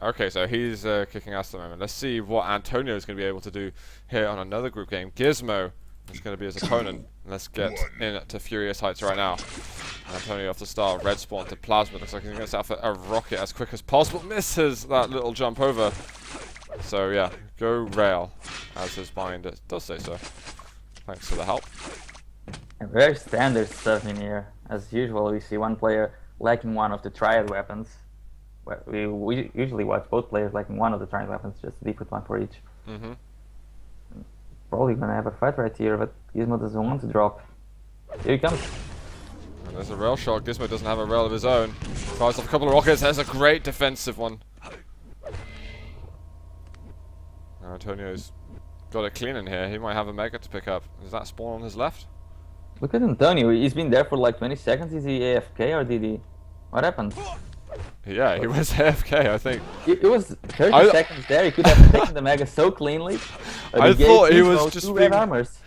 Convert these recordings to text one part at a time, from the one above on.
Okay, so he's kicking ass at the moment. Let's see what Antonio is going to be able to do here on another group game. Guismo is going to be his opponent. Let's get in to Furious Heights right now. Antonio off the start. Red spawn to Plasma. Looks like he's going to set up a rocket as quick as possible. Misses that little jump over. So yeah, go rail, as his mind does say so. Thanks for the help. And very standard stuff in here. As usual, we see one player lacking one of the triad weapons. We usually watch both players lacking one of the triad weapons, just a different one for each. Probably gonna have a fight right here, but Guismo doesn't want to drop. Here he comes. And there's a rail shot. Guismo doesn't have a rail of his own. Fires off a couple of rockets. There's a great defensive one. Now Antonio's got it clean in here. He might have a mega to pick up. Is that spawn on his left? Look at Antonio. He's been there for like 20 seconds. Is he AFK or did he? What happened? Yeah, he was AFK, I think. It was 30 seconds there. He could have taken the mega so cleanly. I thought he was just being... armors.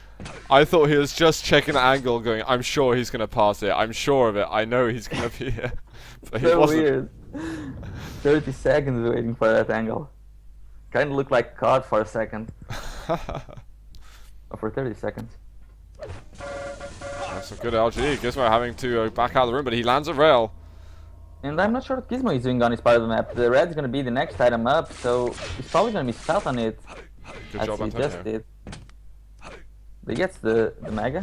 I thought he was just checking the angle, going, I'm sure he's going to pass it. I'm sure of it. I know he's going to be here. But he so wasn't. Weird. 30 seconds waiting for that angle. Kind of looked like COD for a second. Or for 30 seconds. That's some good LG. Guismo having to back out of the room, but he lands a rail. And I'm not sure what Guismo is doing on his part of the map. The red is going to be the next item up, so he's probably going to be south on it. Good as job, he Antonio. just did. But he gets the mega.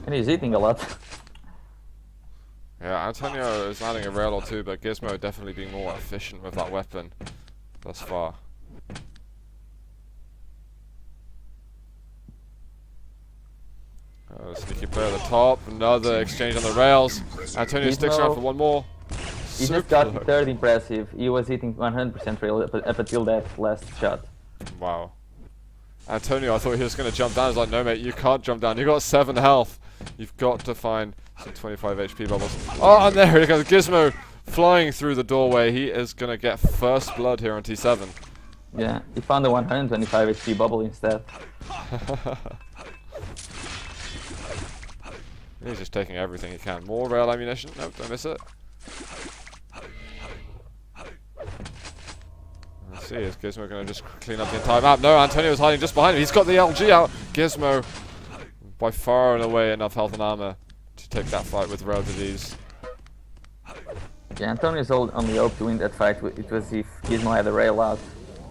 And he's eating a lot. Yeah, Antonio is landing a rail or two, but Guismo definitely being more efficient with that weapon thus far. Sneaky play at the top, another exchange on the rails. Antonio sticks around for one more. He just got third impressive. He was hitting 100% rail up until that last shot. Wow. Antonio, I thought he was going to jump down. I was like, no mate, you can't jump down. You got 7 health. You've got to find some 25 HP bubbles. Oh, and there he goes. Guismo flying through the doorway. He is going to get first blood here on T7. Yeah, he found the 125 HP bubble instead. He's just taking everything he can. More rail ammunition. Nope, don't miss it. Let's see, is Guismo going to just clean up the entire map? No, Antonio's hiding just behind him. He's got the LG out. Guismo, by far and away, enough health and armor to take that fight with rail disease. Yeah, Antonio's only hope to win that fight. It was if Guismo had a rail out.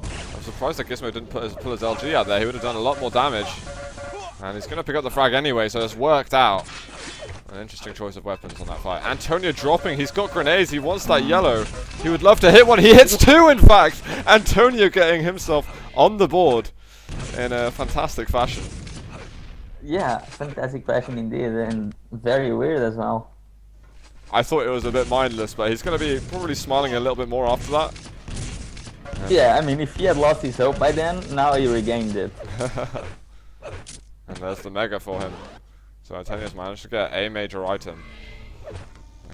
I'm surprised that Guismo didn't pull his LG out there. He would have done a lot more damage. And he's going to pick up the frag anyway, so it's worked out. An interesting choice of weapons on that fight. Antonio dropping. He's got grenades. He wants that yellow. He would love to hit one. He hits 2, in fact. Antonio getting himself on the board in a fantastic fashion. Yeah, fantastic fashion indeed, and very weird as well. I thought it was a bit mindless, but he's going to be probably smiling a little bit more after that. Yeah, I mean, if he had lost his hope by then, now he regained it. And there's the mega for him. So Antonio's managed to get a major item.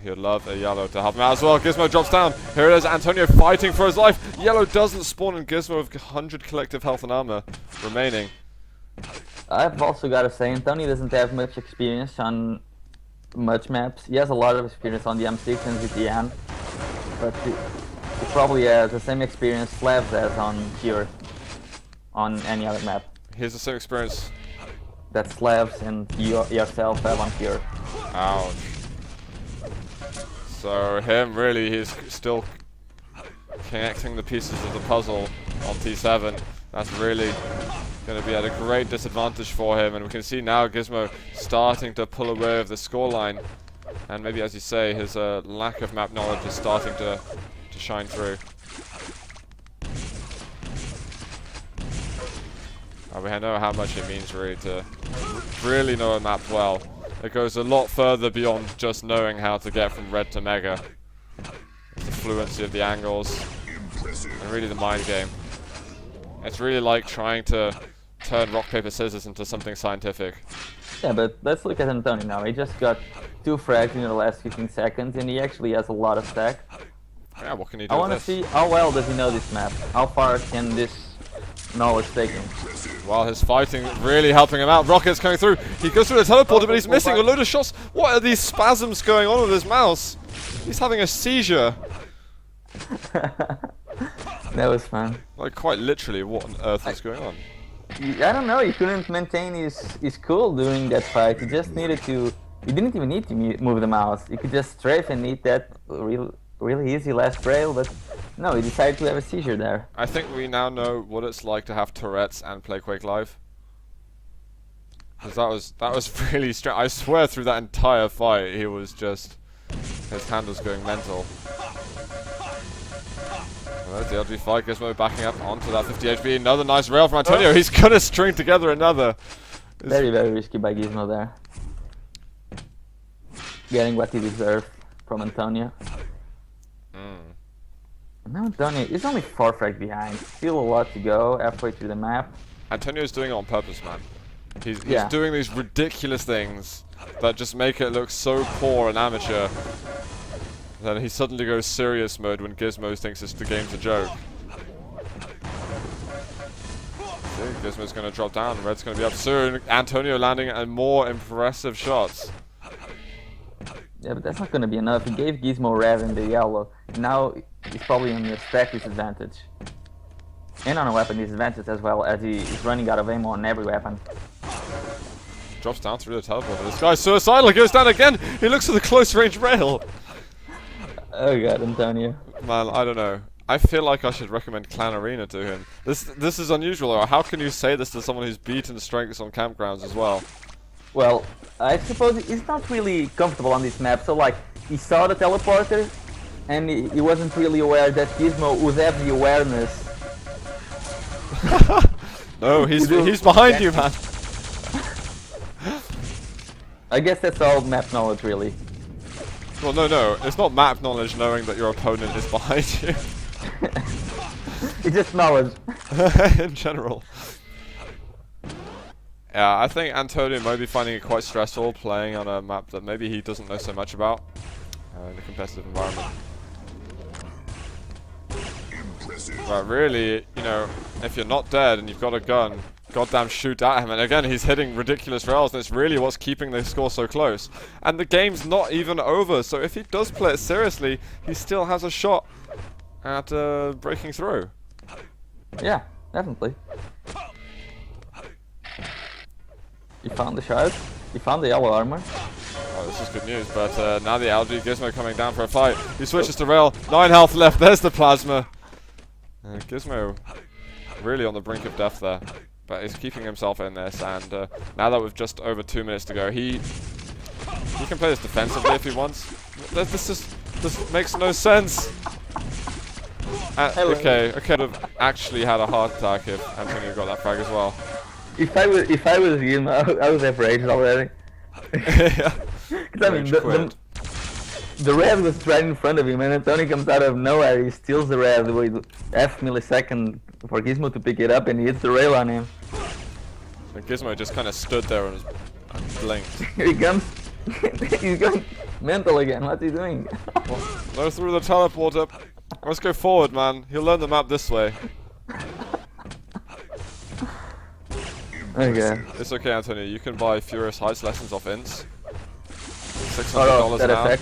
He would love a yellow to help him out as well. Guismo drops down. Here it is, Antonio fighting for his life. Yellow doesn't spawn in Guismo with 100 collective health and armor remaining. I've also got to say, Antonio doesn't have much experience on much maps. He has a lot of experience on the M6 and GTN, but he probably has the same experience Slavs has on Cure, on any other map. He has the same experience that Slavs and yourself have on Cure. Ouch. So him, really, he's still connecting the pieces of the puzzle on T7. That's really going to be at a great disadvantage for him, and we can see now Guismo starting to pull away of the scoreline, and maybe, as you say, his lack of map knowledge is starting to shine through. We know how much it means really to really know a map well. It goes a lot further beyond just knowing how to get from red to mega. It's the fluency of the angles, and really the mind game. It's really like trying to turn rock, paper, scissors into something scientific. Yeah, but let's look at Antonio now. He just got 2 frags in the last 15 seconds, and he actually has a lot of stack. Yeah, what can he do? I want to see how well does he know this map. How far can this knowledge take him? Well, his fighting really helping him out. Rockets coming through. He goes through the teleporter, but he's missing a load of shots. What are these spasms going on with his mouse? He's having a seizure. That was fun. Like, quite literally, what on earth is going on? I don't know. He couldn't maintain his cool during that fight. He just needed to. He didn't even need to move the mouse. He could just strafe and eat that really easy last rail. But no, he decided to have a seizure there. I think we now know what it's like to have Tourette's and play Quake Live. Because that was really strange. I swear through that entire fight, he was just, his hand was going mental. Well, the LG fight, Guismo backing up onto that 50 HP. Another nice rail from Antonio. He's gonna string together another. Very, very risky by Guismo there. Getting what he deserved from Antonio. Now Antonio is only 4 frags behind. Still a lot to go halfway through the map. Antonio's doing it on purpose, man. He's doing these ridiculous things that just make it look so poor and amateur. Then he suddenly goes serious mode when Guismo thinks the game's a joke. See, Gizmo's going to drop down. Red's going to be up soon. Antonio landing and more impressive shots. Yeah, but that's not going to be enough. He gave Guismo red and the yellow. Now he's probably on the stack disadvantage. And on a weapon disadvantage as well, as he is running out of ammo on every weapon. Drops down through the teleporter. This guy's suicidal. He goes down again. He looks for the close range rail. Oh god, Antonio. Man, I don't know. I feel like I should recommend Clan Arena to him. This is unusual. Or how can you say this to someone who's beaten strengths on campgrounds as well? Well, I suppose he's not really comfortable on this map. So like, he saw the teleporter, and he wasn't really aware that Guismo would have the awareness. No, he's behind you, man. I guess that's all map knowledge, really. Well, no, it's not map knowledge knowing that your opponent is behind you. It's just knowledge. In general. Yeah, I think Antonio might be finding it quite stressful playing on a map that maybe he doesn't know so much about in a competitive environment. But really, you know, if you're not dead and you've got a gun, goddamn shoot at him. And again, he's hitting ridiculous rails, and it's really what's keeping the score so close. And the game's not even over, so if he does play it seriously, he still has a shot at breaking through. Yeah, definitely. You found the shard. You found the yellow armor. Oh, this is good news, but now the algae Guismo coming down for a fight. He switches to rail. 9 health left. There's the plasma. Guismo really on the brink of death there. But he's keeping himself in this, and now that we've just over 2 minutes to go, he can play this defensively if he wants. This makes no sense. Okay, I could have actually had a heart attack if Antonio got that frag as well. If I was him, I would have raged already. Yeah. I mean, the red was right in front of him, and Antonio comes out of nowhere. He steals the red with half millisecond for Guismo to pick it up, and he hits the rail on him. And Guismo just kind of stood there and blinked. Here he comes. He's going mental again. What's he doing? No, through the teleporter. Let's go forward, man. He'll learn the map this way. Okay. It's okay, Antonio. You can buy Furious Heights lessons off Ints. $600 an hour.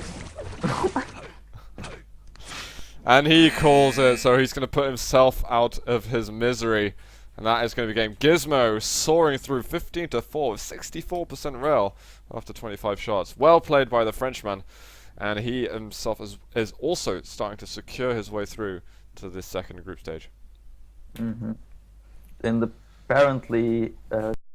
And he calls it, so he's going to put himself out of his misery. And that is going to be game. Guismo soaring through 15 to 4 with 64% rail after 25 shots. Well played by the Frenchman. And he himself is also starting to secure his way through to this second group stage. And apparently